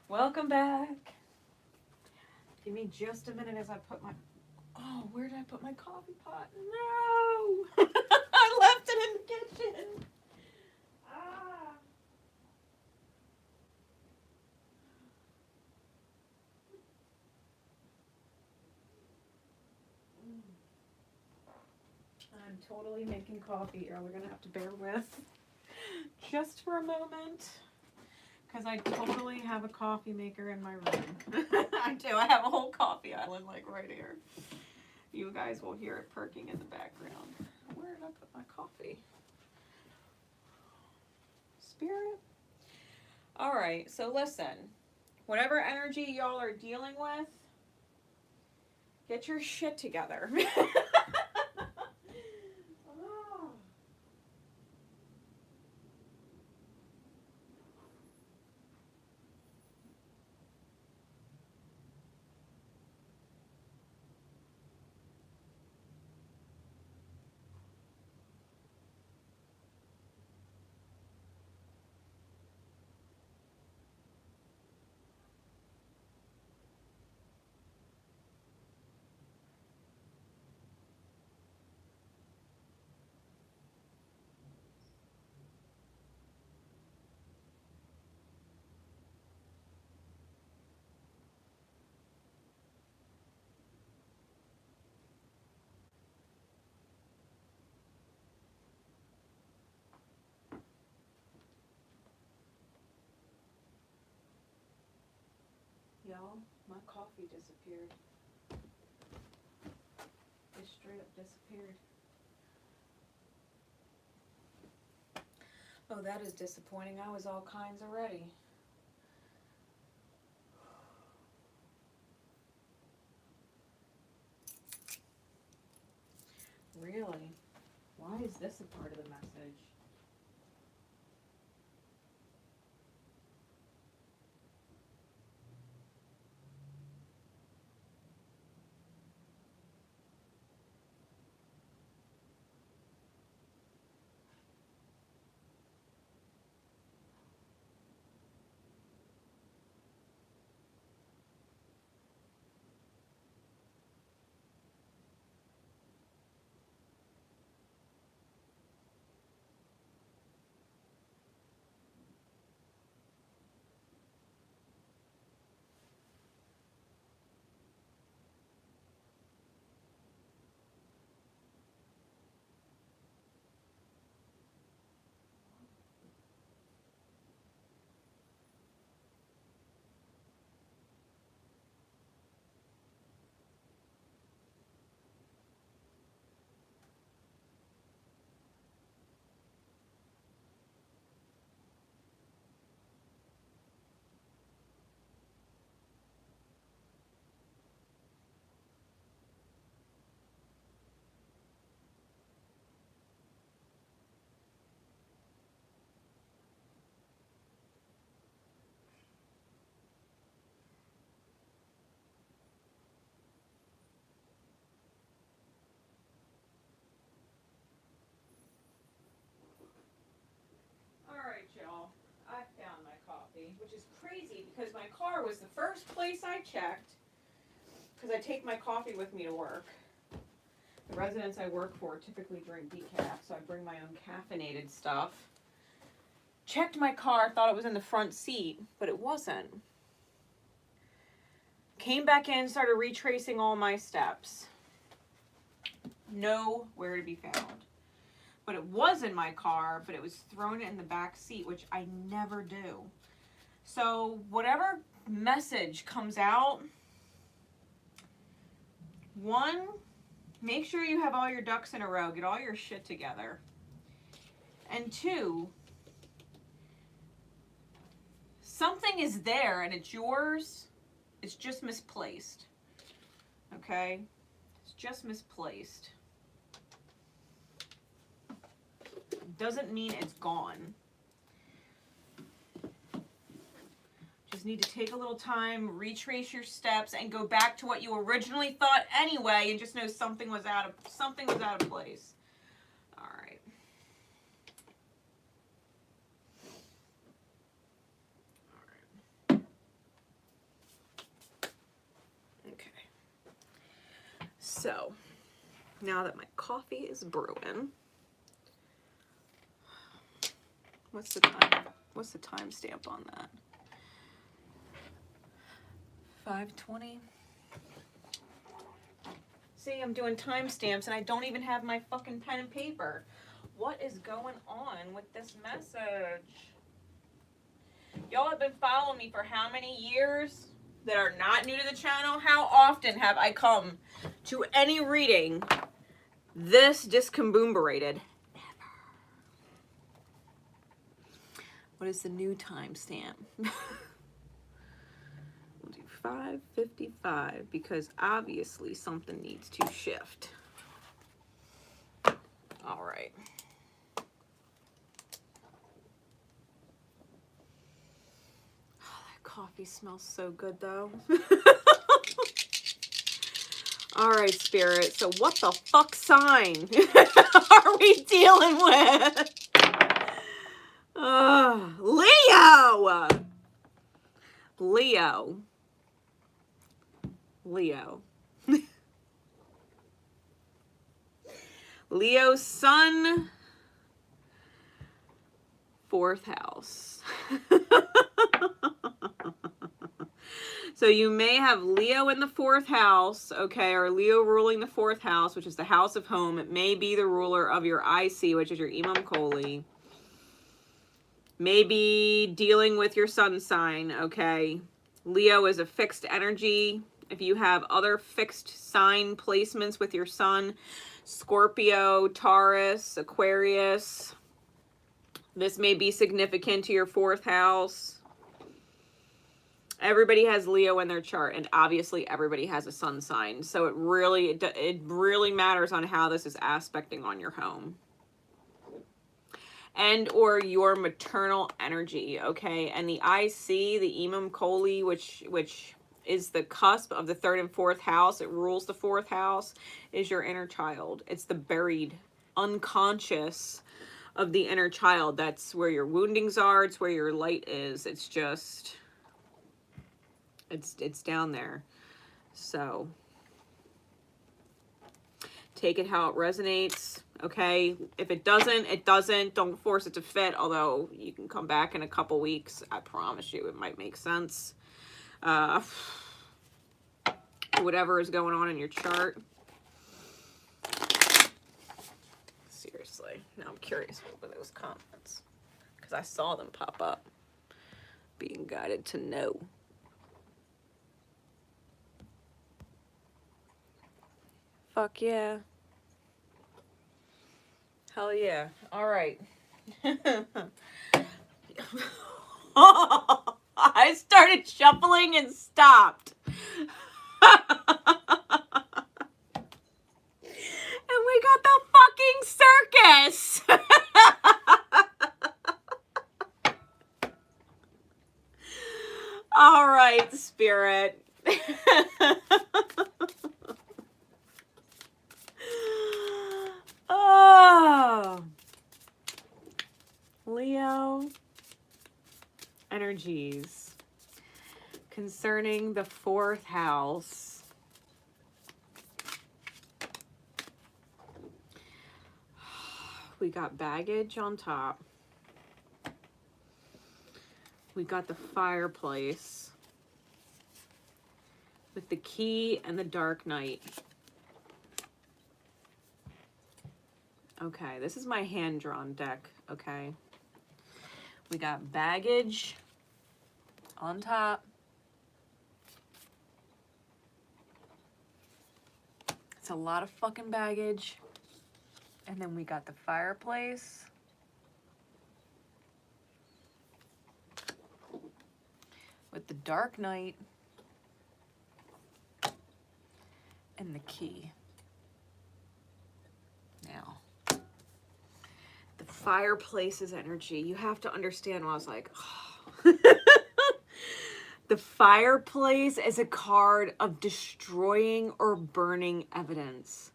Welcome back. Give me just a minute as I put my... Oh, where did I put my coffee pot? No! I left it in the kitchen. Ah. I'm totally making coffee here. We're going to have to bear with just for a moment. Because I totally have a coffee maker in my room. I do. I have a whole coffee island like right here. You guys will hear it perking in the background. Where did I put my coffee? Spirit? All right. So listen. Whatever energy y'all are dealing with, get your shit together. Y'all, my coffee disappeared. It straight up disappeared. Oh, that is disappointing. I was all kinds of ready. Really? Why is this a part of the message? Y'all, I found my coffee, which is crazy because my car was the first place I checked because I take my coffee with me to work. The residents I work for typically drink decaf, so I bring my own caffeinated stuff. Checked my car, thought it was in the front seat, but it wasn't. Came back in, started retracing all my steps. Nowhere to be found. But it was in my car, but it was thrown in the back seat, which I never do. So whatever message comes out, one, make sure you have all your ducks in a row. Get all your shit together. And two, something is there and it's yours. It's just misplaced. Okay? It's just misplaced. Doesn't mean it's gone. Just need to take a little time, retrace your steps, and go back to what you originally thought anyway, and just know something was out of place. All right. All right. So, now that my coffee is brewing, what's the time? What's the timestamp on that? 5:20. See, I'm doing timestamps and I don't even have my fucking pen and paper. What is going on with this message? Y'all have been following me for how many years that are not new to the channel? How often have I come to any reading this discombobulated? Never. What is the new timestamp? We'll do 5:55 because obviously something needs to shift. All right. Coffee smells so good though. All right, Spirit. So what the fuck sign are we dealing with? Leo. Leo. Leo. Leo's sun. 4th house. So you may have Leo in the 4th house, okay, or Leo ruling the 4th house, which is the house of home. It may be the ruler of your IC, which is your Imum Coeli. Maybe dealing with your sun sign, okay. Leo is a fixed energy. If you have other fixed sign placements with your sun, Scorpio, Taurus, Aquarius, this may be significant to your 4th house. Everybody has Leo in their chart, and obviously everybody has a sun sign. So it really matters on how this is aspecting on your home. And or your maternal energy, okay? And the IC, the Imum Coeli, which is the cusp of the 3rd and 4th house, it rules the 4th house, is your inner child. It's the buried, unconscious of the inner child. That's where your woundings are. It's where your light is. It's just... It's down there. So take it how it resonates, okay? If it doesn't, it doesn't. Don't force it to fit, although you can come back in a couple weeks. I promise you it might make sense. Whatever is going on in your chart. Seriously. Now I'm curious what were those comments, because I saw them pop up. Being guided to know. Fuck yeah. Hell yeah. All right. I started shuffling and stopped. And we got the fucking circus. All right, Spirit. Oh, Leo energies concerning the 4th house. We got baggage on top. We got the fireplace with the key and the dark knight. Okay, this is my hand-drawn deck, okay? We got baggage on top. It's a lot of fucking baggage. And then we got the fireplace. With the dark knight. And the key. Now. The fireplace's energy. You have to understand when I was like, oh. The fireplace is a card of destroying or burning evidence.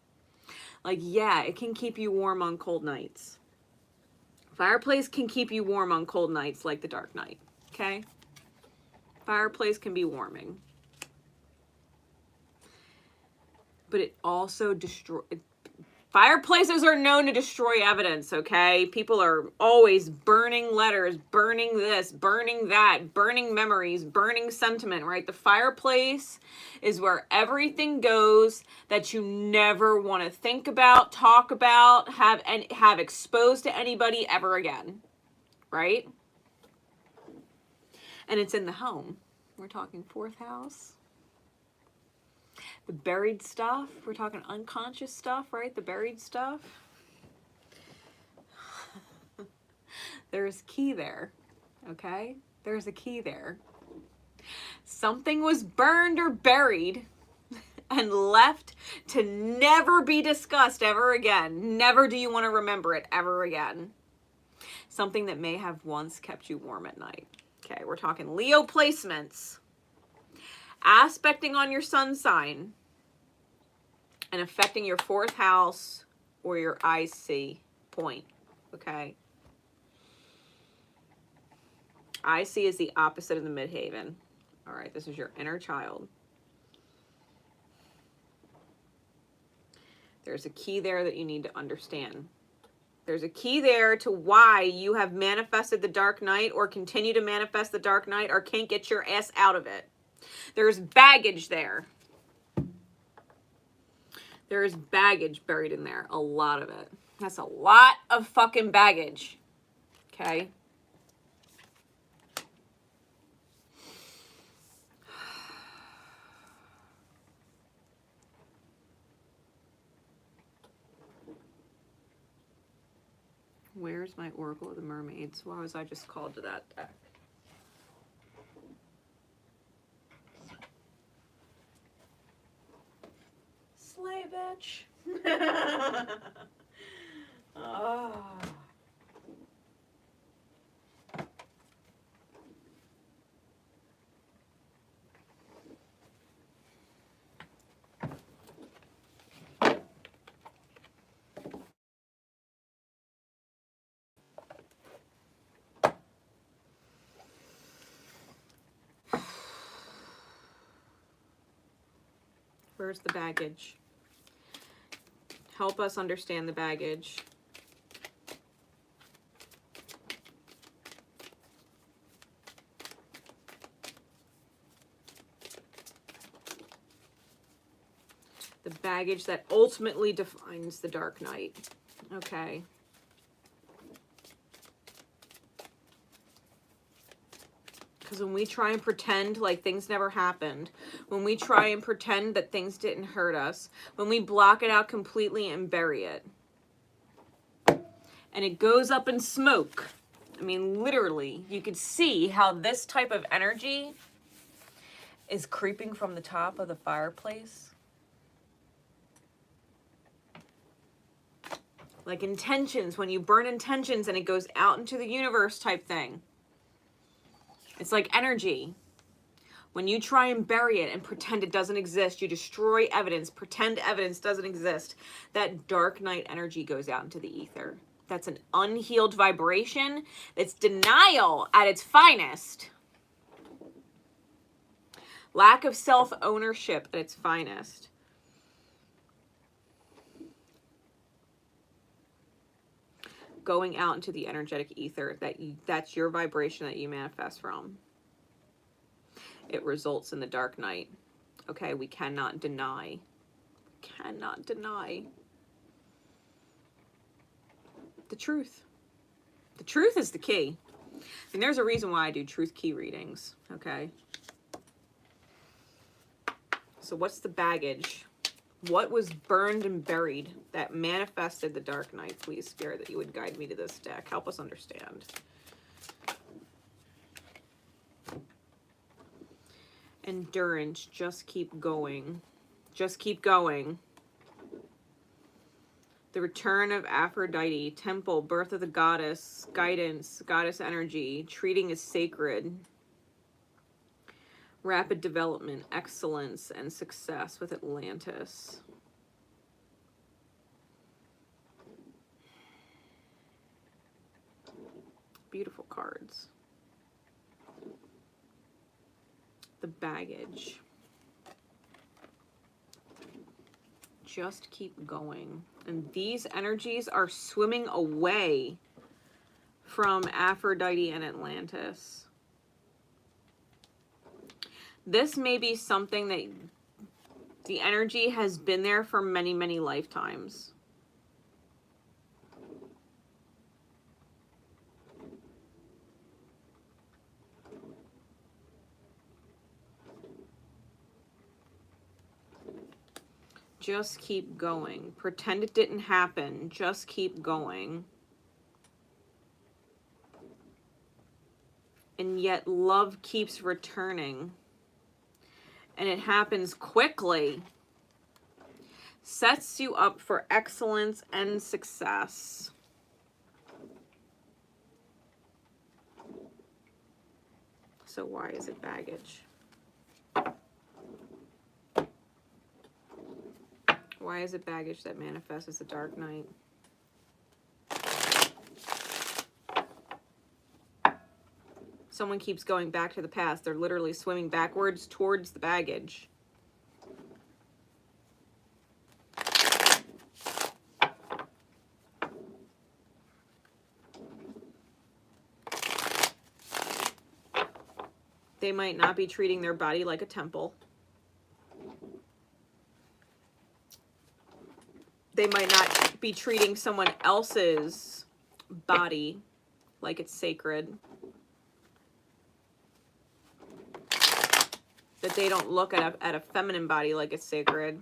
Like, yeah, it can keep you warm on cold nights. Fireplace can keep you warm on cold nights like the dark night, okay? Fireplace can be warming. but it also fireplaces are known to destroy evidence, okay? People are always burning letters, burning this, burning that, burning memories, burning sentiment, right? The fireplace is where everything goes that you never want to think about, talk about, have exposed to anybody ever again, right? And it's in the home. We're talking fourth house. The buried stuff. We're talking unconscious stuff, right? The buried stuff. There's key there, okay? There's a key there. Something was burned or buried and left to never be discussed ever again. Never do you want to remember it ever again. Something that may have once kept you warm at night. Okay, we're talking Leo placements. Aspecting on your sun sign and affecting your fourth house or your IC point, okay? IC is the opposite of the midhaven. All right, this is your inner child. There's a key there that you need to understand. There's a key there to why you have manifested the dark night or continue to manifest the dark night or can't get your ass out of it. There's baggage there. There's baggage buried in there. A lot of it. That's a lot of fucking baggage. Okay? Where's my Oracle of the Mermaids? Why was I just called to that deck? Slay, bitch. Oh. Where's the baggage? Help us understand the baggage. The baggage that ultimately defines the dark night. Okay. Because when we try and pretend like things never happened, when we try and pretend that things didn't hurt us, when we block it out completely and bury it, and it goes up in smoke, I mean, literally, you could see how this type of energy is creeping from the top of the fireplace. Like intentions, when you burn intentions and it goes out into the universe type thing. It's like energy. When you try and bury it and pretend it doesn't exist, you destroy evidence, pretend evidence doesn't exist, that dark night energy goes out into the ether. That's an unhealed vibration. It's denial at its finest. Lack of self-ownership at its finest. Going out into the energetic ether, that's your vibration that you manifest from. It results in the dark night. Okay, we cannot deny. Cannot deny the truth. The truth is the key. And there's a reason why I do truth key readings, okay? So what's the baggage? What was burned and buried that manifested the dark night? Please, Spirit, that you would guide me to this deck. Help us understand. Endurance. Just keep going. Just keep going. The return of Aphrodite. Temple. Birth of the goddess. Guidance. Goddess energy. Treating as sacred. Rapid development, excellence, and success with Atlantis. Beautiful cards. The baggage. just keep going. And these energies are swimming away from Aphrodite and Atlantis. This may be something that the energy has been there for many, many lifetimes. Just keep going. Pretend it didn't happen. Just keep going. And yet love keeps returning. And it happens quickly. Sets you up for excellence and success. So why is it baggage? Why is it baggage that manifests as a dark night? Someone keeps going back to the past. They're literally swimming backwards towards the baggage. They might not be treating their body like a temple. They might not be treating someone else's body like it's sacred. That they don't look at a feminine body like it's sacred.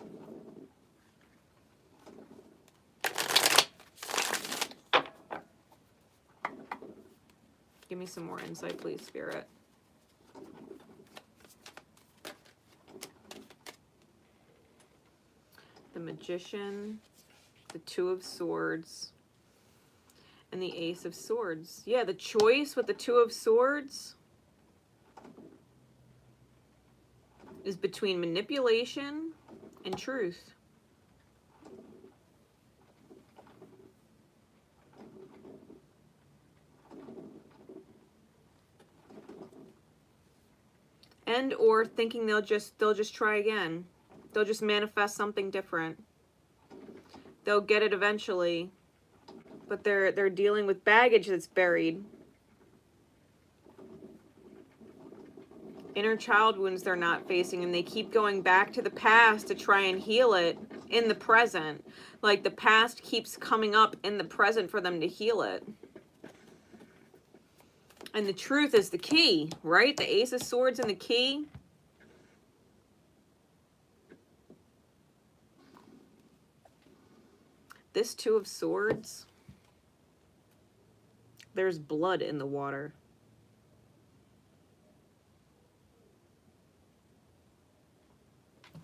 Give me some more insight, please, Spirit. The Magician, the Two of Swords, and the Ace of Swords. Yeah, the choice with the Two of Swords is between manipulation and truth. And or thinking they'll just try again. They'll just manifest something different. They'll get it eventually. But they're dealing with baggage that's buried. Inner child wounds they're not facing, and they keep going back to the past to try and heal it in the present. Like the past keeps coming up in the present for them to heal it. And the truth is the key, right? The Ace of Swords and the key. This Two of Swords, there's blood in the water.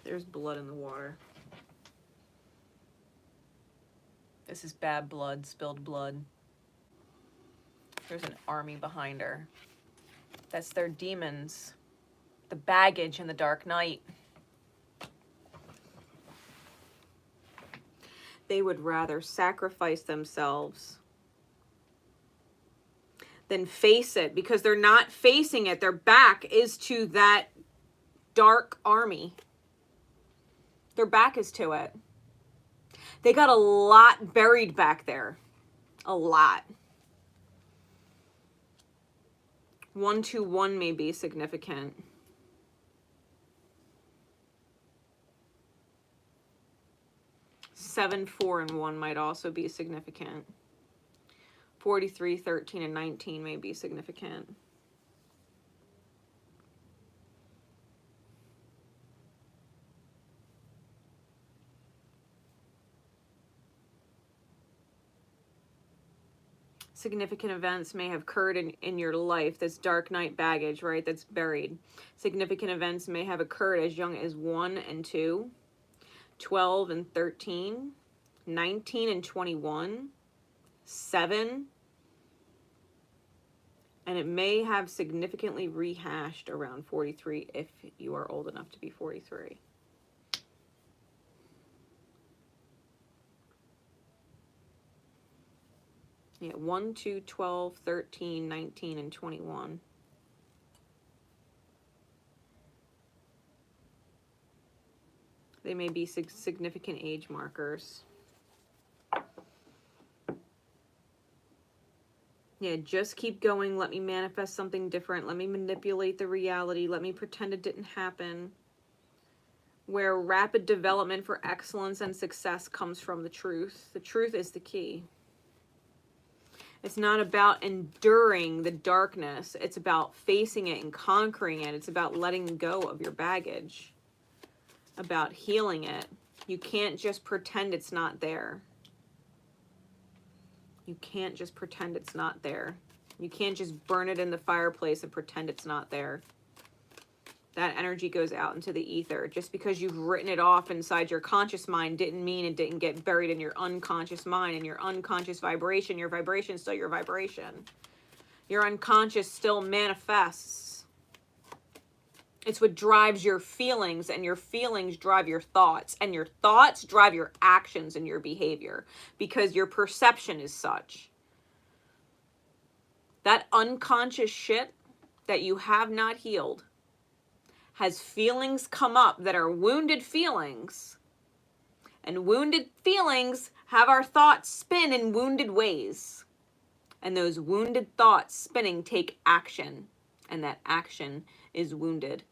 There's blood in the water. This is bad blood, spilled blood. There's an army behind her. That's their demons. The baggage in the dark night. They would rather sacrifice themselves than face it, because they're not facing it. Their back is to that dark army. Their back is to it. They got a lot buried back there. A lot. 1-2-1 may be significant. 7, 4, and 1 might also be significant. 43, 13, and 19 may be significant. Significant events may have occurred in your life. That's dark night baggage, right? That's buried. Significant events may have occurred as young as 1 and 2, 12 and 13, 19 and 21, 7, and it may have significantly rehashed around 43 if you are old enough to be 43. Yeah, 1, 2, 12, 13, 19, and 21. They may be significant age markers. Yeah, just keep going. Let me manifest something different. Let me manipulate the reality. Let me pretend it didn't happen. Where rapid development for excellence and success comes from the truth. The truth is the key. It's not about enduring the darkness. It's about facing it and conquering it. It's about letting go of your baggage. About healing it. You can't just pretend it's not there. You can't just pretend it's not there. You can't just burn it in the fireplace and pretend it's not there. That energy goes out into the ether. Just because you've written it off inside your conscious mind didn't mean it didn't get buried in your unconscious mind and your unconscious vibration. Your vibration is still your vibration. Your unconscious still manifests. It's what drives your feelings, and your feelings drive your thoughts, and your thoughts drive your actions and your behavior, because your perception is such. That unconscious shit that you have not healed has feelings come up that are wounded feelings, and wounded feelings have our thoughts spin in wounded ways, and those wounded thoughts spinning take action, and that action is wounded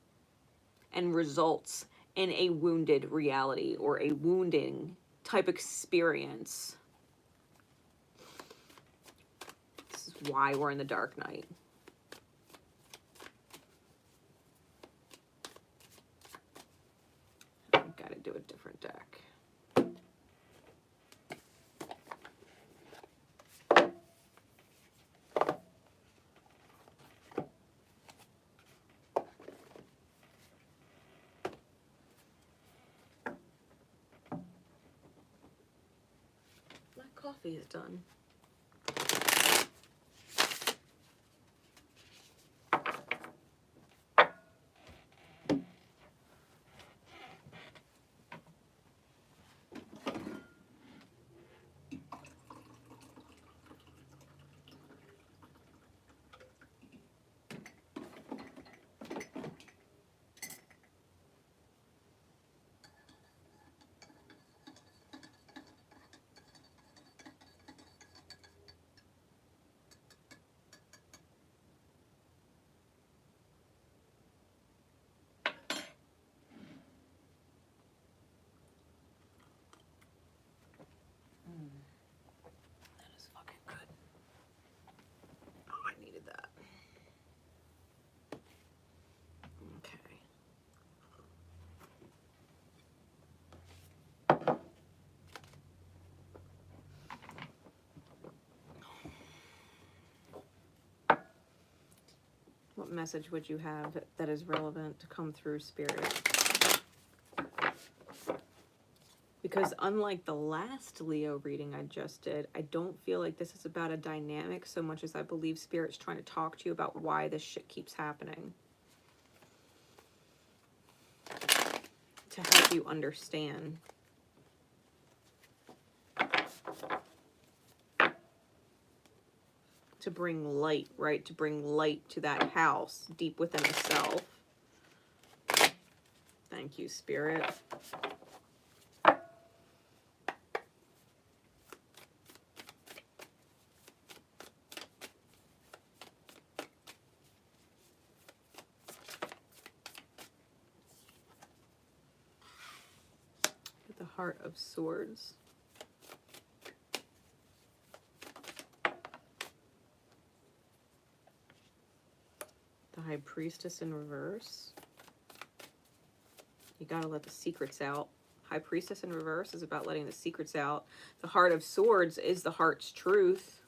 and results in a wounded reality or a wounding type experience. This is why we're in the dark night. I've got to do a different deck. Coffee is done. That is fucking good. Oh, I needed that. Okay. What message would you have that is relevant to come through, Spirit? Because unlike the last Leo reading I just did, I don't feel like this is about a dynamic so much as I believe Spirit's trying to talk to you about why this shit keeps happening. To help you understand. To bring light, right? To bring light to that house deep within the self. Thank you, Spirit. The Heart of Swords. The High Priestess in reverse. You gotta let the secrets out. High Priestess in reverse is about letting the secrets out. The Heart of Swords is the heart's truth.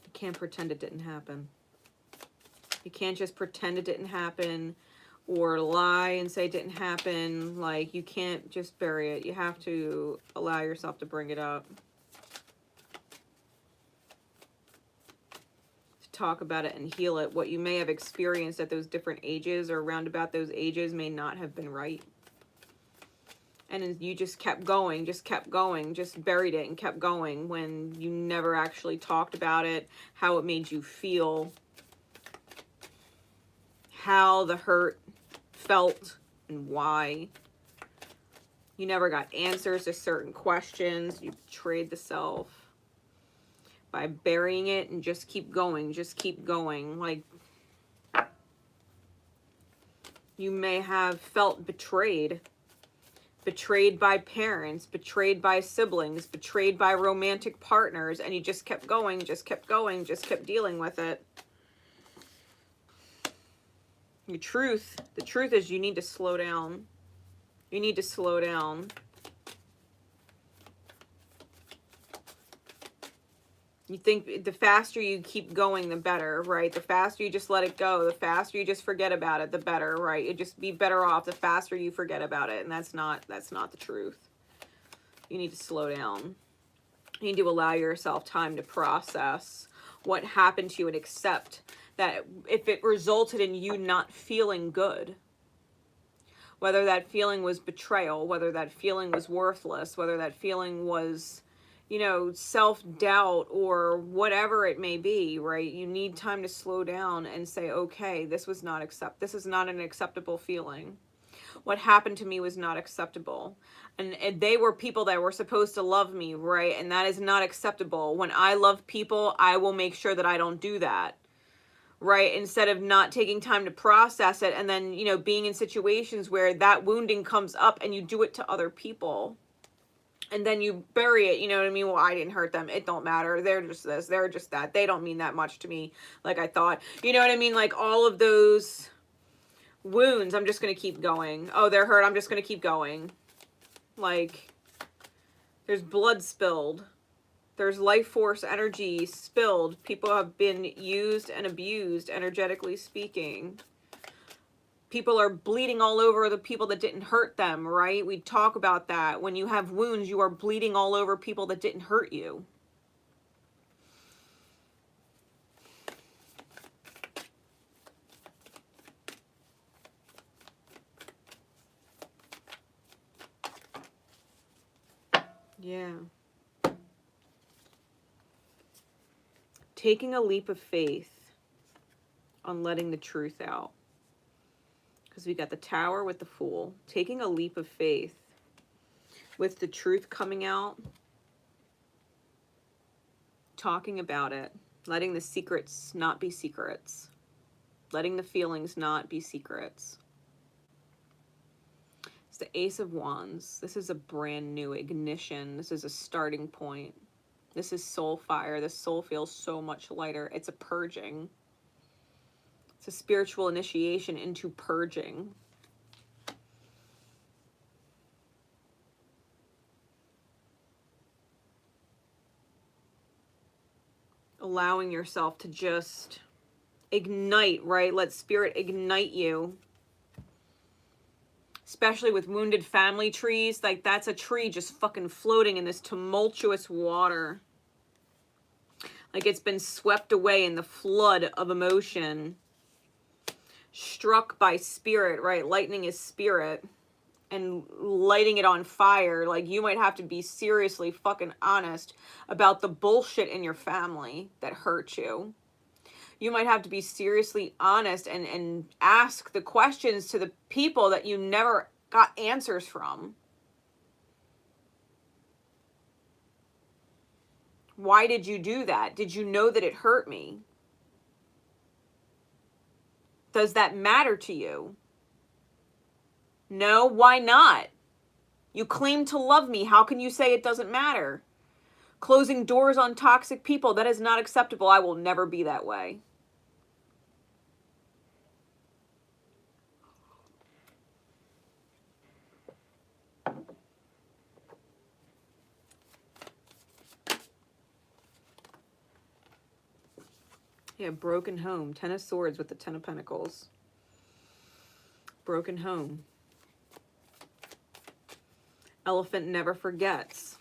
You can't pretend it didn't happen. You can't just pretend it didn't happen or lie and say it didn't happen. Like, you can't just bury it. You have to allow yourself to bring it up. To talk about it and heal it. What you may have experienced at those different ages or around about those ages may not have been right. And you just kept going, just buried it and kept going when you never actually talked about it, how it made you feel. how the hurt felt and why. You never got answers to certain questions. You betrayed the self by burying it and just keep going, just keep going. Like, you may have felt betrayed. Betrayed by parents, betrayed by siblings, betrayed by romantic partners, and you just kept going, just kept going, just kept dealing with it. The truth is you need to slow down. You need to slow down. You think the faster you keep going, the better, right? The faster you just let it go, the faster you just forget about it, the better, right? You'd just be better off the faster you forget about it. And that's not the truth. You need to slow down. You need to allow yourself time to process what happened to you and accept that if it resulted in you not feeling good, whether that feeling was betrayal, whether that feeling was worthless, whether that feeling was, you know, self-doubt or whatever it may be, right? You need time to slow down and say, okay, this is not an acceptable feeling. What happened to me was not acceptable. And they were people that were supposed to love me, right? And that is not acceptable. When I love people, I will make sure that I don't do that, right? Instead of not taking time to process it and then, you know, being in situations where that wounding comes up and you do it to other people. And then you bury it, you know what I mean? Well, I didn't hurt them. It don't matter. They're just this. They're just that. They don't mean that much to me like I thought. You know what I mean? Like all of those wounds, I'm just going to keep going. Oh, they're hurt. I'm just going to keep going. Like, there's blood spilled. There's life force energy spilled. People have been used and abused, energetically speaking. People are bleeding all over the people that didn't hurt them, right? We talk about that. When you have wounds, you are bleeding all over people that didn't hurt you. Yeah. Taking a leap of faith on letting the truth out. Because we got the Tower with the Fool. Taking a leap of faith with the truth coming out. Talking about it. Letting the secrets not be secrets. Letting the feelings not be secrets. It's the Ace of Wands. This is a brand new ignition. This is a starting point. This is soul fire. This soul feels so much lighter. It's a purging. It's a spiritual initiation into purging. Allowing yourself to just ignite, right? Let spirit ignite you. Especially with wounded family trees. Like, that's a tree just fucking floating in this tumultuous water. Like it's been swept away in the flood of emotion. Struck by spirit, right? Lightning is spirit. And lighting it on fire. Like, you might have to be seriously fucking honest about the bullshit in your family that hurt you. You might have to be seriously honest and ask the questions to the people that you never got answers from. Why did you do that? Did you know that it hurt me? Does that matter to you? No, why not? You claim to love me. How can you say it doesn't matter? Closing doors on toxic people, that is not acceptable. I will never be that way. Yeah, broken home. 10 of Swords with the 10 of Pentacles. Broken home. Elephant never forgets.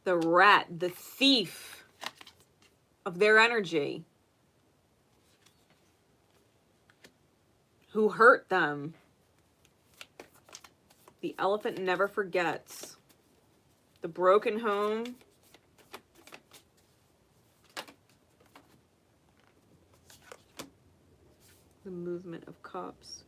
The rat, the thief of their energy. Who hurt them. The elephant never forgets. The broken home. The movement of cups.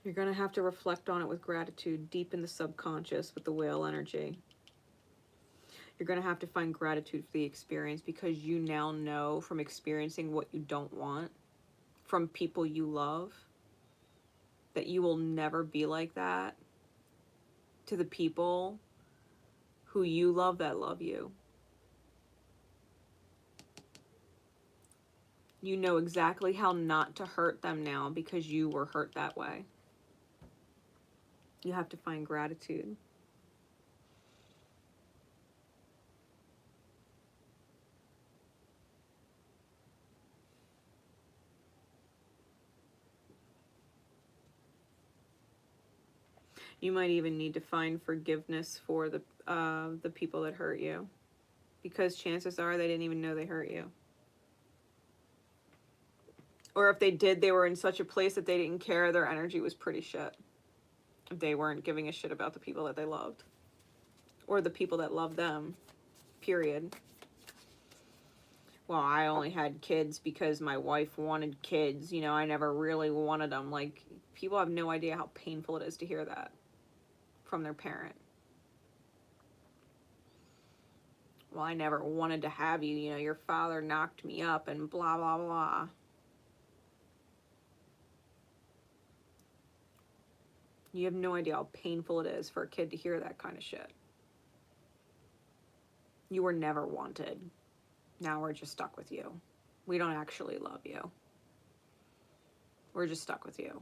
You're going to have to reflect on it with gratitude deep in the subconscious with the whale energy. You're going to have to find gratitude for the experience because you now know from experiencing what you don't want from people you love that you will never be like that to the people who you love that love you. You know exactly how not to hurt them now because you were hurt that way. You have to find gratitude. You might even need to find forgiveness for the people that hurt you, because chances are they didn't even know they hurt you. Or if they did, they were in such a place that they didn't care. Their energy was pretty shit. They weren't giving a shit about the people that they loved. Or the people that loved them. Period. Well, I only had kids because my wife wanted kids. You know, I never really wanted them. Like, people have no idea how painful it is to hear that from their parent. Well, I never wanted to have you. You know, your father knocked me up and blah, blah, blah. You have no idea how painful it is for a kid to hear that kind of shit. You were never wanted. Now we're just stuck with you. We don't actually love you. We're just stuck with you.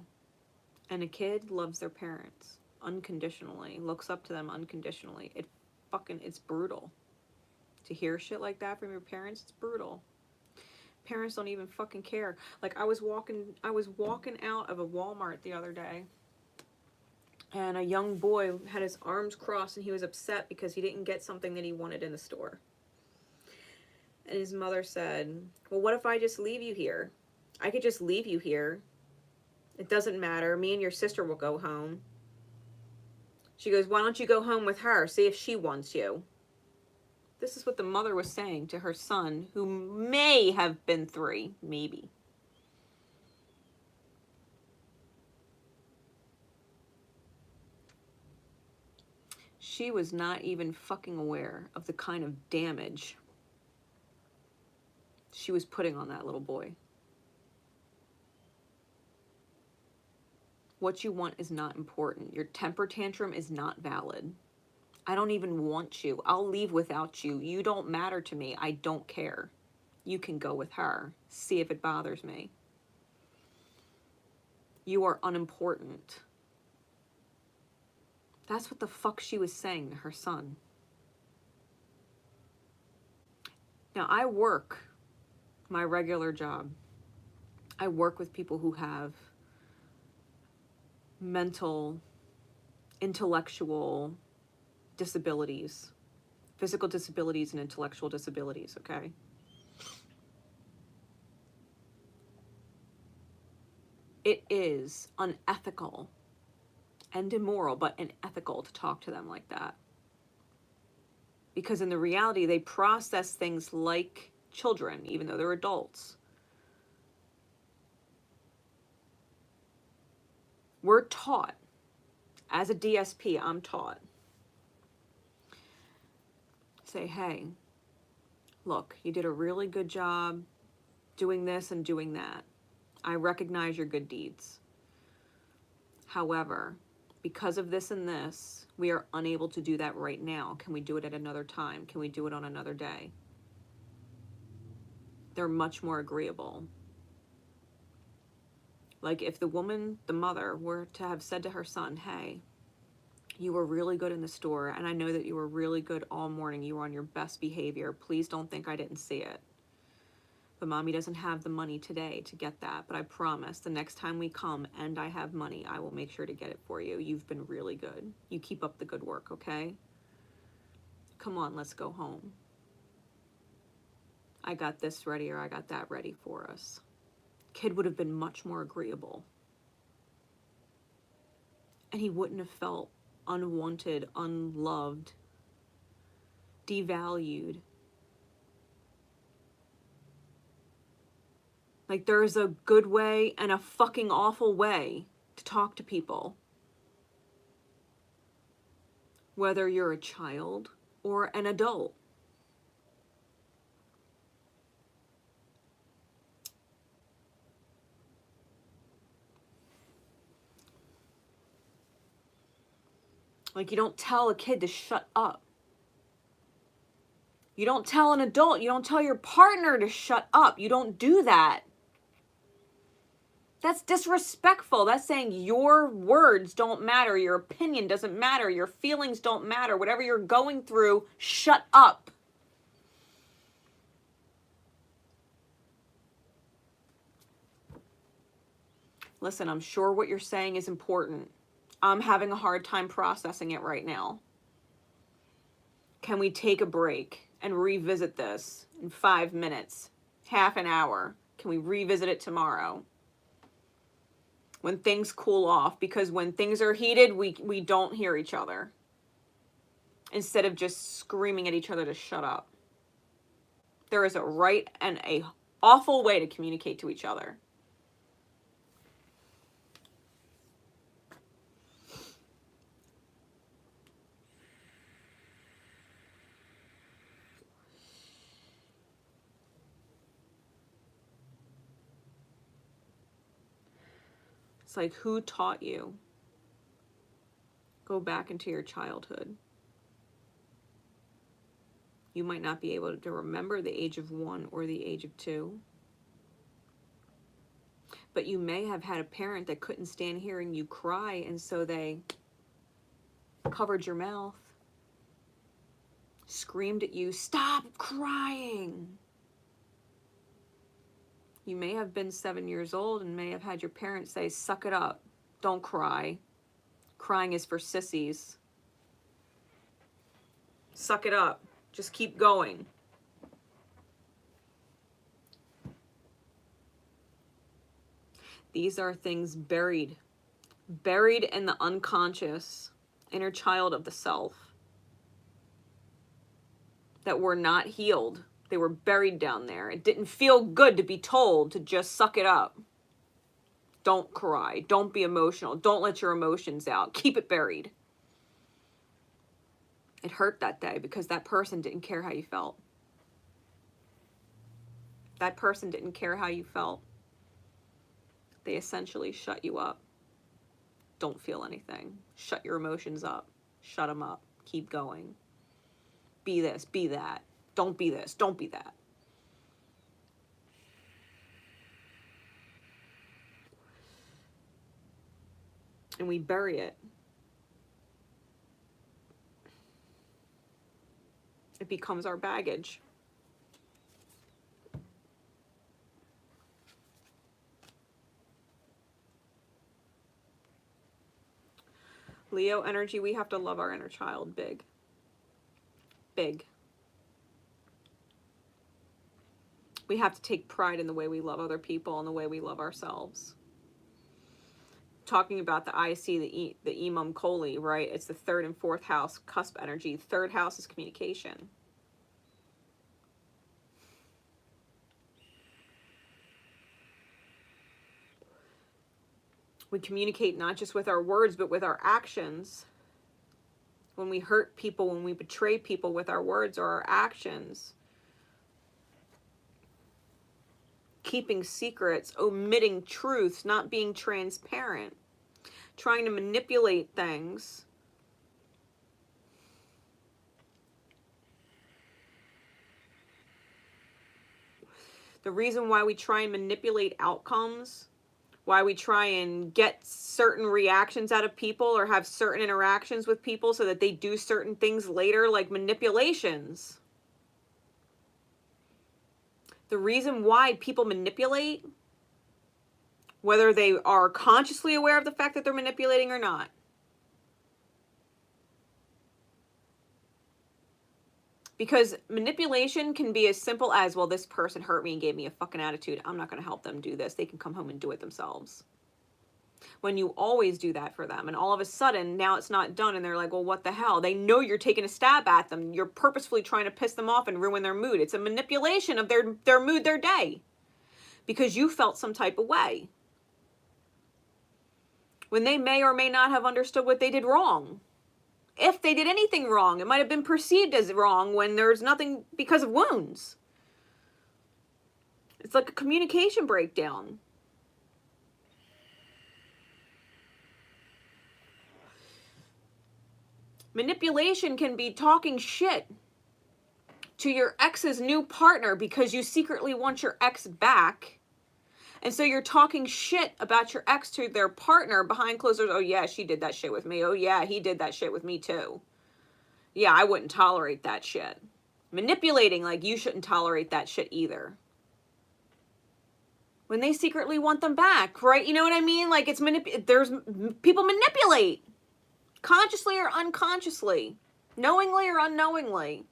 And a kid loves their parents unconditionally, looks up to them unconditionally. It's brutal. To hear shit like that from your parents, it's brutal. Parents don't even fucking care. Like, I was walking out of a Walmart the other day, and a young boy had his arms crossed and he was upset because he didn't get something that he wanted in the store. And his mother said, well, what if I just leave you here? I could just leave you here. It doesn't matter. Me and your sister will go home. She goes, why don't you go home with her? See if she wants you. This is what the mother was saying to her son, who may have been 3, maybe. She was not even fucking aware of the kind of damage she was putting on that little boy. What you want is not important. Your temper tantrum is not valid. I don't even want you. I'll leave without you. You don't matter to me. I don't care. You can go with her. See if it bothers me. You are unimportant. That's what the fuck she was saying to her son. Now, I work my regular job. I work with people who have mental, intellectual disabilities, physical disabilities and intellectual disabilities, okay? It is unethical and immoral, but unethical to talk to them like that. Because in the reality, they process things like children, even though they're adults. We're taught, as a DSP, I'm taught, say, hey, look, you did a really good job doing this and doing that. I recognize your good deeds. However, because of this and this, we are unable to do that right now. Can we do it at another time? Can we do it on another day? They're much more agreeable. Like, if the woman, the mother, were to have said to her son, hey, you were really good in the store, and I know that you were really good all morning. You were on your best behavior. Please don't think I didn't see it. But mommy doesn't have the money today to get that. But I promise the next time we come and I have money, I will make sure to get it for you. You've been really good. You keep up the good work, okay? Come on, let's go home. I got this ready or I got that ready for us. Kid would have been much more agreeable. And he wouldn't have felt unwanted, unloved, devalued, Like, there's a good way and a fucking awful way to talk to people. Whether you're a child or an adult. Like, you don't tell a kid to shut up. You don't tell an adult, you don't tell your partner to shut up. You don't do that. That's disrespectful. That's saying your words don't matter, your opinion doesn't matter, your feelings don't matter. Whatever you're going through, shut up. Listen, I'm sure what you're saying is important. I'm having a hard time processing it right now. Can we take a break and revisit this in 5 minutes, half an hour? Can we revisit it tomorrow? When things cool off, because when things are heated, we don't hear each other. Instead of just screaming at each other to shut up. There is a right and a awful way to communicate to each other. It's like, who taught you? Go back into your childhood. You might not be able to remember the age of 1 or the age of 2. But you may have had a parent that couldn't stand hearing you cry, and so they covered your mouth, screamed at you, "Stop crying!" You may have been 7 years old and may have had your parents say, "Suck it up. Don't cry. Crying is for sissies. Suck it up. Just keep going." These are things buried in the unconscious inner child of the self that were not healed. They were buried down there. It didn't feel good to be told to just suck it up. Don't cry. Don't be emotional. Don't let your emotions out. Keep it buried. It hurt that day because that person didn't care how you felt. That person didn't care how you felt. They essentially shut you up. Don't feel anything. Shut your emotions up. Shut them up. Keep going. Be this, be that. Don't be this, don't be that. And we bury it. It becomes our baggage. Leo energy, we have to love our inner child big. Big. We have to take pride in the way we love other people and the way we love ourselves. Talking about the IC, the Imum Coeli, right? It's the 3rd and 4th house cusp energy. 3rd house is communication. We communicate not just with our words, but with our actions. When we hurt people, when we betray people with our words or our actions. Keeping secrets, omitting truths, not being transparent, trying to manipulate things. The reason why we try and manipulate outcomes, why we try and get certain reactions out of people or have certain interactions with people so that they do certain things later, like manipulations. The reason why people manipulate, whether they are consciously aware of the fact that they're manipulating or not, because manipulation can be as simple as, well, this person hurt me and gave me a fucking attitude. I'm not going to help them do this. They can come home and do it themselves. When you always do that for them, and all of a sudden, now it's not done, and they're like, well, what the hell? They know you're taking a stab at them. You're purposefully trying to piss them off and ruin their mood. It's a manipulation of their mood, their day. because you felt some type of way, when they may or may not have understood what they did wrong. If they did anything wrong, it might have been perceived as wrong when there's nothing, because of wounds. It's like a communication breakdown. Manipulation can be talking shit to your ex's new partner because you secretly want your ex back. And so you're talking shit about your ex to their partner behind closed doors. Oh yeah, she did that shit with me. Oh yeah, he did that shit with me too. Yeah, I wouldn't tolerate that shit. Manipulating like you shouldn't tolerate that shit either. When they secretly want them back, right? You know what I mean? Like it's there's people manipulate. Consciously or unconsciously. Knowingly or unknowingly.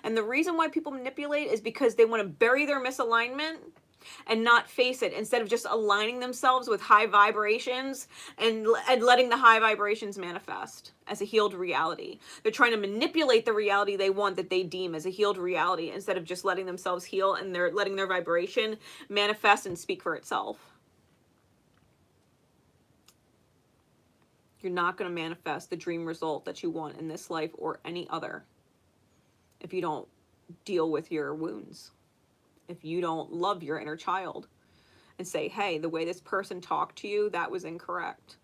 And the reason why people manipulate is because they want to bury their misalignment and not face it, instead of just aligning themselves with high vibrations and letting the high vibrations manifest as a healed reality. They're trying to manipulate the reality they want, that they deem as a healed reality, instead of just letting themselves heal, and they're letting their vibration manifest and speak for itself. You're not going to manifest the dream result that you want in this life or any other if you don't deal with your wounds. If you don't love your inner child and say, hey, the way this person talked to you, that was incorrect.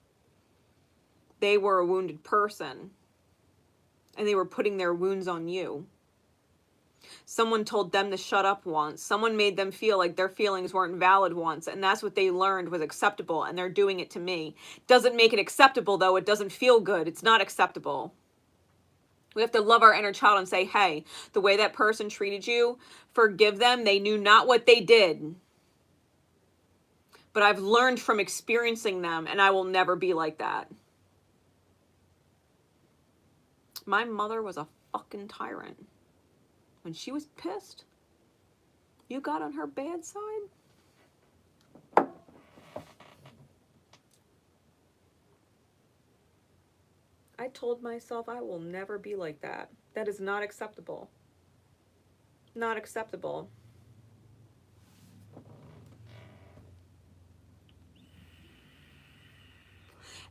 They were a wounded person and they were putting their wounds on you. Someone told them to shut up once. Someone made them feel like their feelings weren't valid once, and that's what they learned was acceptable, and they're doing it to me. Doesn't make it acceptable, though. It doesn't feel good. It's not acceptable. We have to love our inner child and say, hey, the way that person treated you, forgive them. They knew not what they did. But I've learned from experiencing them, and I will never be like that. My mother was a fucking tyrant. When she was pissed, you got on her bad side? I told myself I will never be like that. That is not acceptable. Not acceptable.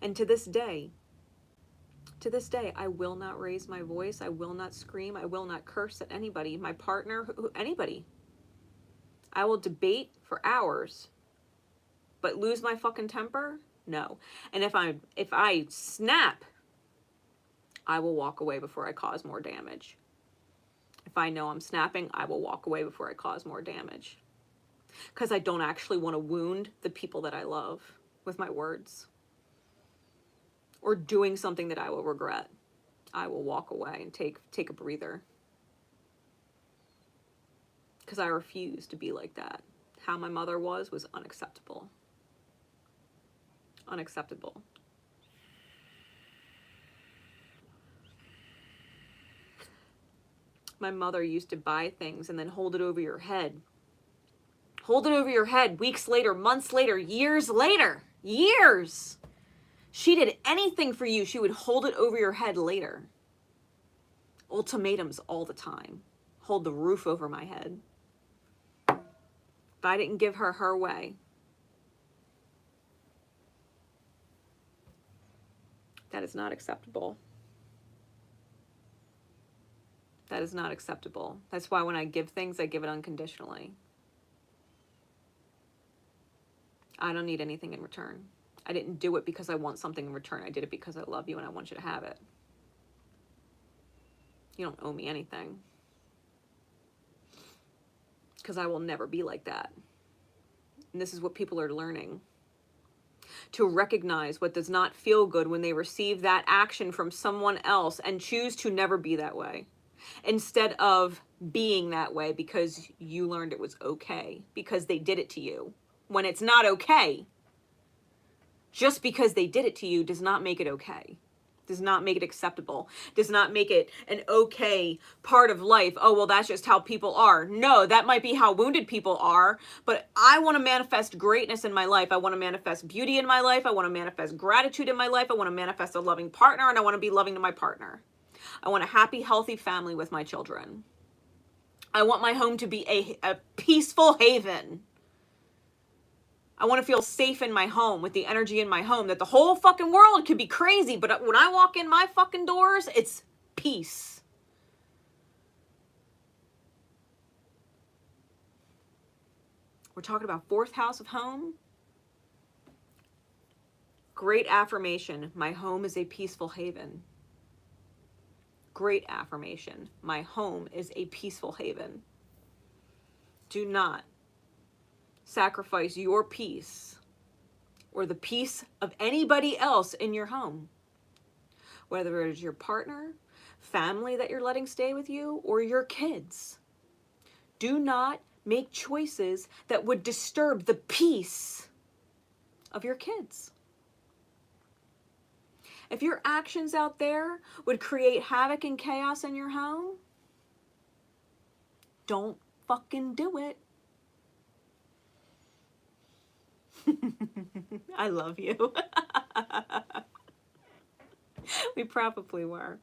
And to this day, I will not raise my voice. I will not scream. I will not curse at anybody, my partner, anybody. I will debate for hours, but lose my fucking temper? No. And if I snap, I will walk away before I cause more damage. If I know I'm snapping, I will walk away before I cause more damage. Because I don't actually want to wound the people that I love with my words. Or doing something that I will regret. I will walk away and take a breather. Because I refuse to be like that. How my mother was unacceptable. Unacceptable. My mother used to buy things and then hold it over your head. Hold it over your head weeks later, months later, years later. Years! She did anything for you, she would hold it over your head later. Ultimatums all the time. Hold the roof over my head. If I didn't give her her way, that is not acceptable. That is not acceptable. That's why when I give things, I give it unconditionally. I don't need anything in return. I didn't do it because I want something in return. I did it because I love you and I want you to have it. You don't owe me anything. Because I will never be like that. And this is what people are learning. To recognize what does not feel good when they receive that action from someone else and choose to never be that way. Instead of being that way because you learned it was okay. Because they did it to you. When it's not okay. Just because they did it to you does not make it okay. Does not make it acceptable. Does not make it an okay part of life. Oh, well, that's just how people are. No, that might be how wounded people are. But I want to manifest greatness in my life. I want to manifest beauty in my life. I want to manifest gratitude in my life. I want to manifest a loving partner. And I want to be loving to my partner. I want a happy, healthy family with my children. I want my home to be a peaceful haven. I want to feel safe in my home with the energy in my home, that the whole fucking world could be crazy, but when I walk in my fucking doors, it's peace. We're talking about 4th house of home. Great affirmation. My home is a peaceful haven. Great affirmation. My home is a peaceful haven. Do not sacrifice your peace or the peace of anybody else in your home, whether it is your partner, family that you're letting stay with you, or your kids. Do not make choices that would disturb the peace of your kids. If your actions out there would create havoc and chaos in your home, don't fucking do it. I love you. We probably were.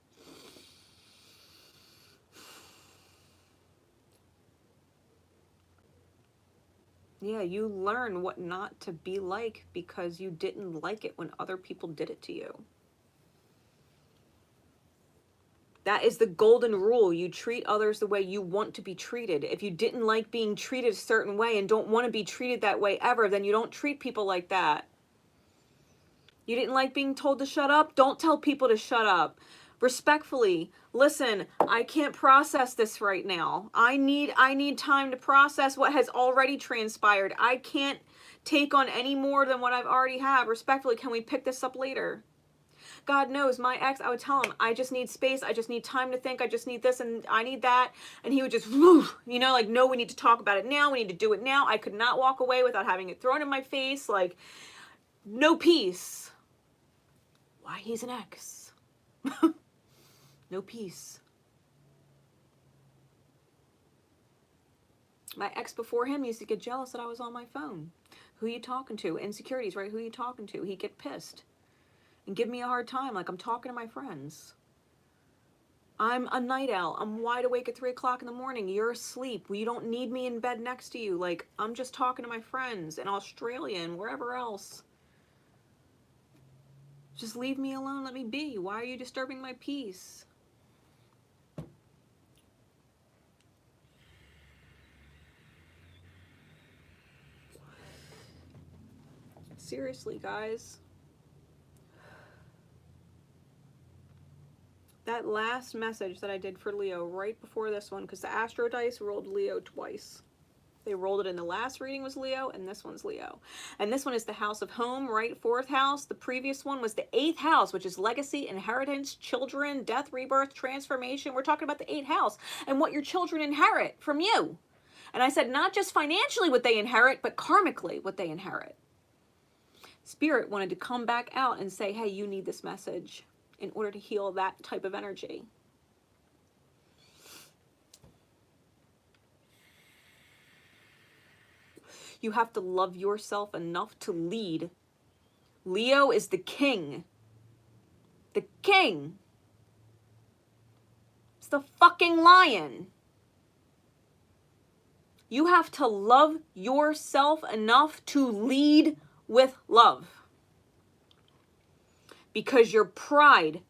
Yeah, you learn what not to be like because you didn't like it when other people did it to you. That is the golden rule. You treat others the way you want to be treated. If you didn't like being treated a certain way and don't want to be treated that way ever, then you don't treat people like that. You didn't like being told to shut up? Don't tell people to shut up. Respectfully, listen, I can't process this right now. I need time to process what has already transpired. I can't take on any more than what I've already had. Respectfully, can we pick this up later? God knows, my ex, I would tell him, I just need space, I just need time to think, I just need this and I need that. And he would just, you know, like, no, we need to talk about it now, we need to do it now. I could not walk away without having it thrown in my face, like, no peace. Why he's an ex. No peace. My ex before him used to get jealous that I was on my phone. Who you talking to? Insecurities, right? Who you talking to? He'd get pissed and give me a hard time, like I'm talking to my friends. I'm a night owl. I'm wide awake at 3 o'clock in the morning. You're asleep. You don't need me in bed next to you. Like, I'm just talking to my friends in Australia and wherever else. Just leave me alone. Let me be. Why are you disturbing my peace? Seriously, guys. That last message that I did for Leo right before this one, because the Astro dice rolled Leo twice. They rolled it in the last reading was Leo, and this one's Leo. And this one is the house of home, right? 4th house. The previous one was the 8th house, which is legacy, inheritance, children, death, rebirth, transformation. We're talking about the 8th house and what your children inherit from you. And I said not just financially what they inherit, but karmically what they inherit. Spirit wanted to come back out and say, hey, you need this message in order to heal that type of energy. You have to love yourself enough to lead. Leo is the king. The king. It's the fucking lion. You have to love yourself enough to lead with love. Because your pride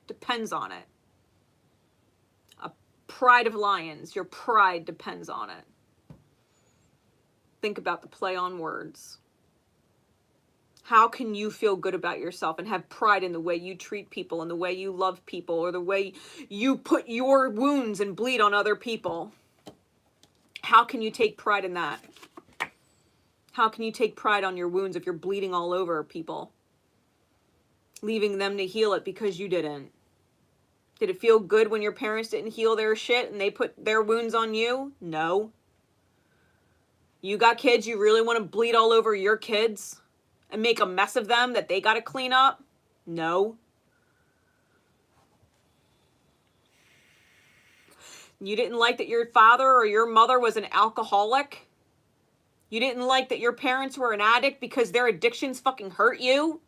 depends on it. A pride of lions, your pride depends on it. Think about the play on words. How can you feel good about yourself and have pride in the way you treat people and the way you love people or the way you put your wounds and bleed on other people? How can you take pride in that? How can you take pride on your wounds if you're bleeding all over people? Leaving them to heal it because you didn't. Did it feel good when your parents didn't heal their shit and they put their wounds on you? No. You got kids, you really want to bleed all over your kids and make a mess of them that they got to clean up? No. You didn't like that your father or your mother was an alcoholic? You didn't like that your parents were an addict because their addictions fucking hurt you?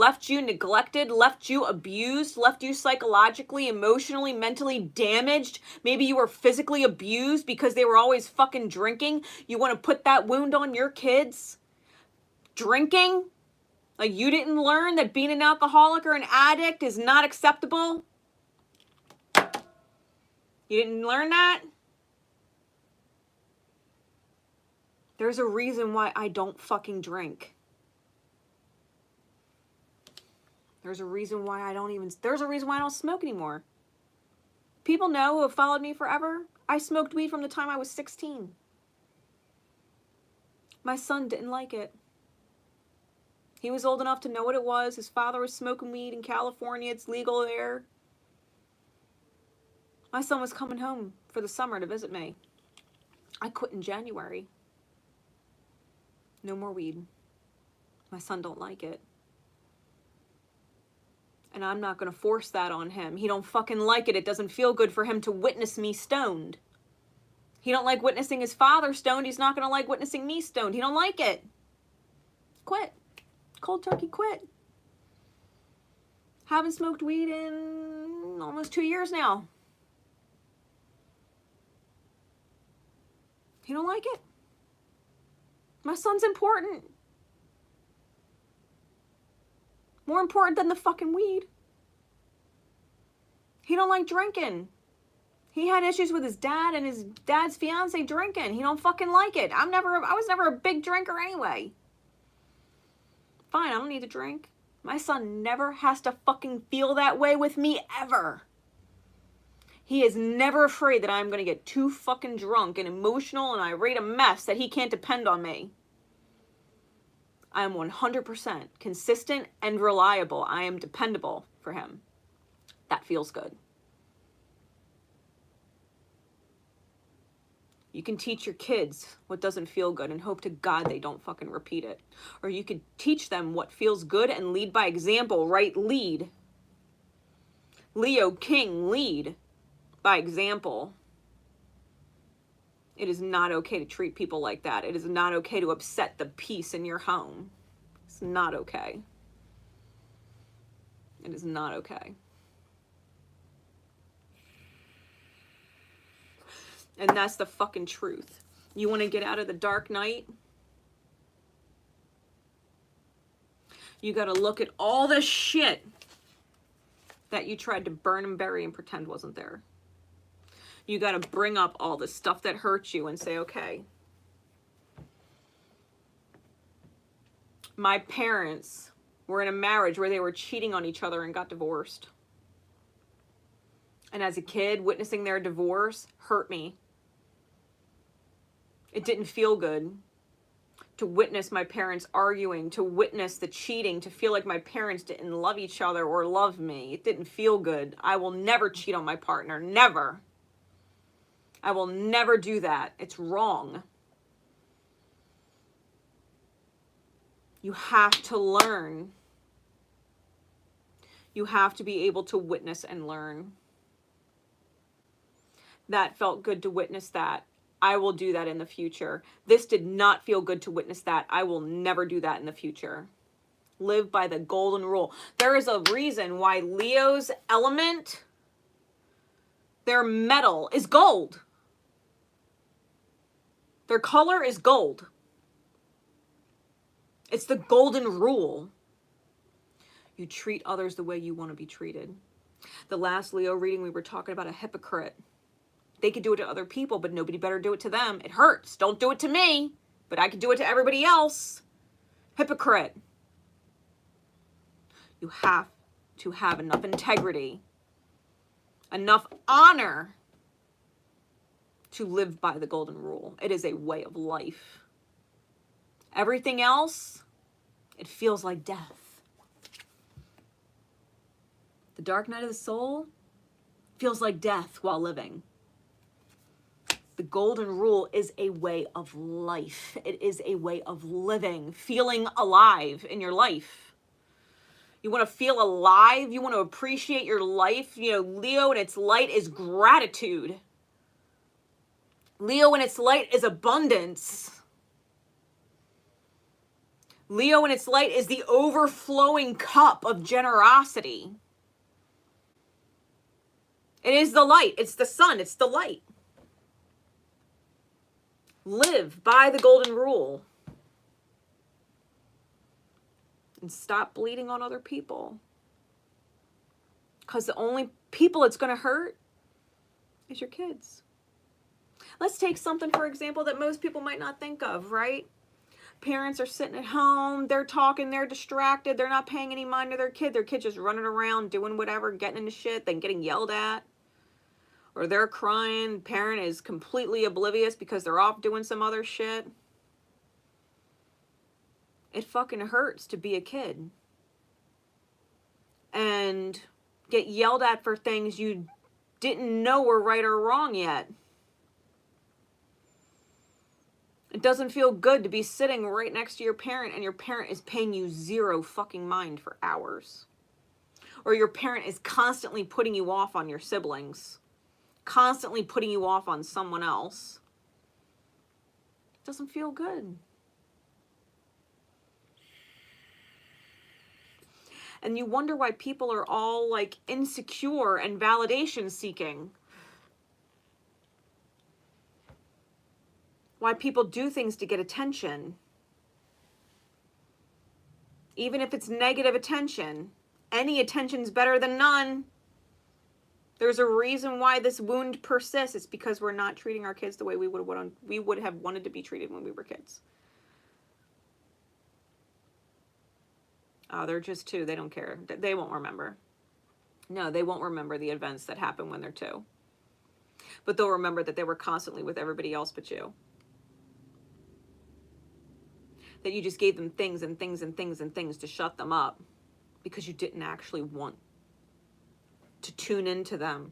left you neglected, left you abused, left you psychologically, emotionally, mentally damaged. Maybe you were physically abused because they were always fucking drinking. You want to put that wound on your kids? Drinking? Like you didn't learn that being an alcoholic or an addict is not acceptable? You didn't learn that? There's a reason why I don't fucking drink. There's a reason why I don't smoke anymore. People know who have followed me forever. I smoked weed from the time I was 16. My son didn't like it. He was old enough to know what it was. His father was smoking weed in California. It's legal there. My son was coming home for the summer to visit me. I quit in January. No more weed. My son don't like it. And I'm not going to force that on him. He don't fucking like it. It doesn't feel good for him to witness me stoned. He don't like witnessing his father stoned. He's not going to like witnessing me stoned. He don't like it. Quit. Cold turkey quit. Haven't smoked weed in almost 2 years now. He don't like it. My son's important. More important than the fucking weed. He don't like drinking. He had issues with his dad and his dad's fiance drinking. He don't fucking like it. I was never a big drinker anyway. Fine, I don't need to drink. My son never has to fucking feel that way with me ever. He is never afraid that I'm going to get too fucking drunk and emotional and irate a mess that he can't depend on me. I am 100% consistent and reliable. I am dependable for him. That feels good. You can teach your kids what doesn't feel good and hope to God they don't fucking repeat it. Or you could teach them what feels good and lead by example, right? Lead. Leo King, lead by example. It is not okay to treat people like that. It is not okay to upset the peace in your home. It's not okay. It is not okay. And that's the fucking truth. You want to get out of the dark night? You got to look at all the shit that you tried to burn and bury and pretend wasn't there. You got to bring up all the stuff that hurt you and say, okay, my parents were in a marriage where they were cheating on each other and got divorced. And as a kid, witnessing their divorce hurt me. It didn't feel good to witness my parents arguing, to witness the cheating, to feel like my parents didn't love each other or love me. It didn't feel good. I will never cheat on my partner. Never. I will never do that. It's wrong. You have to learn. You have to be able to witness and learn. That felt good to witness that. I will do that in the future. This did not feel good to witness that. I will never do that in the future. Live by the golden rule. There is a reason why Leo's element, their metal, is gold. Their color is gold. It's the golden rule. You treat others the way you want to be treated. The last Leo reading, we were talking about a hypocrite. They could do it to other people, but nobody better do it to them. It hurts. Don't do it to me, but I could do it to everybody else. Hypocrite. You have to have enough integrity, enough honor to live by the golden rule. It is a way of life. Everything else, it feels like death. The dark night of the soul feels like death while living. The golden rule is a way of life. It is a way of living, feeling alive in your life. You want to feel alive? You want to appreciate your life? You know, Leo in its light is gratitude. Leo in its light is abundance. Leo in its light is the overflowing cup of generosity. It is the light. It's the sun. It's the light. Live by the golden rule. And stop bleeding on other people. Because the only people it's going to hurt is your kids. Let's take something, for example, that most people might not think of, right? Parents are sitting at home, they're talking, they're distracted, they're not paying any mind to their kid. Their kid's just running around, doing whatever, getting into shit, then getting yelled at. Or they're crying, parent is completely oblivious because they're off doing some other shit. It fucking hurts to be a kid. And get yelled at for things you didn't know were right or wrong yet. It doesn't feel good to be sitting right next to your parent and your parent is paying you zero fucking mind for hours. Or your parent is constantly putting you off on your siblings. Constantly putting you off on someone else. It doesn't feel good. And you wonder why people are all like insecure and validation seeking. Why people do things to get attention. Even if it's negative attention. Any attention's better than none. There's a reason why this wound persists. It's because we're not treating our kids the way we would have wanted to be treated when we were kids. Oh, they're just 2. They don't care. They won't remember. No, they won't remember the events that happened when they're 2. But they'll remember that they were constantly with everybody else but you. That you just gave them things and things and things and things to shut them up because you didn't actually want to tune into them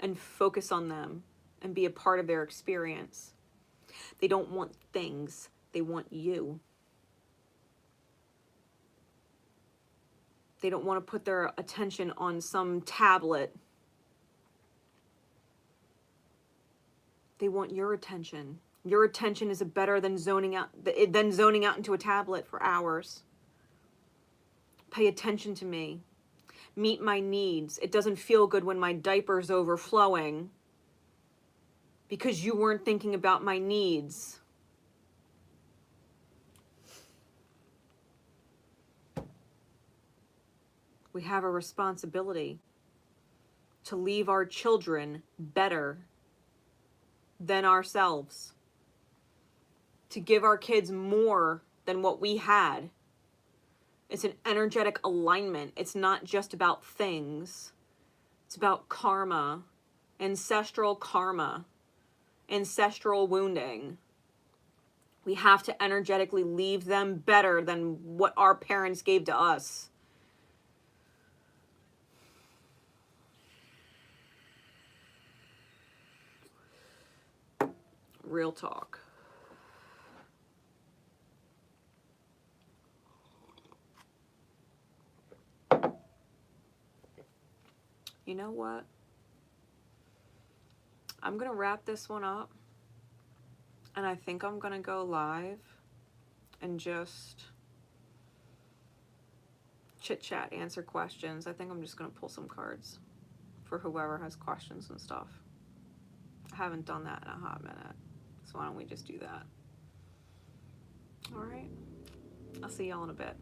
and focus on them and be a part of their experience. They don't want things. They want you. They don't want to put their attention on some tablet. They want your attention. Your attention is better than zoning out into a tablet for hours. Pay attention to me. Meet my needs. It doesn't feel good when my diaper's overflowing because you weren't thinking about my needs. We have a responsibility to leave our children better than ourselves. To give our kids more than what we had. It's an energetic alignment. It's not just about things. It's about karma, ancestral wounding. We have to energetically leave them better than what our parents gave to us. Real talk. You know what? I'm going to wrap this one up. And I think I'm going to go live and just chit-chat, answer questions. I think I'm just going to pull some cards for whoever has questions and stuff. I haven't done that in a hot minute. So why don't we just do that? All right. I'll see y'all in a bit.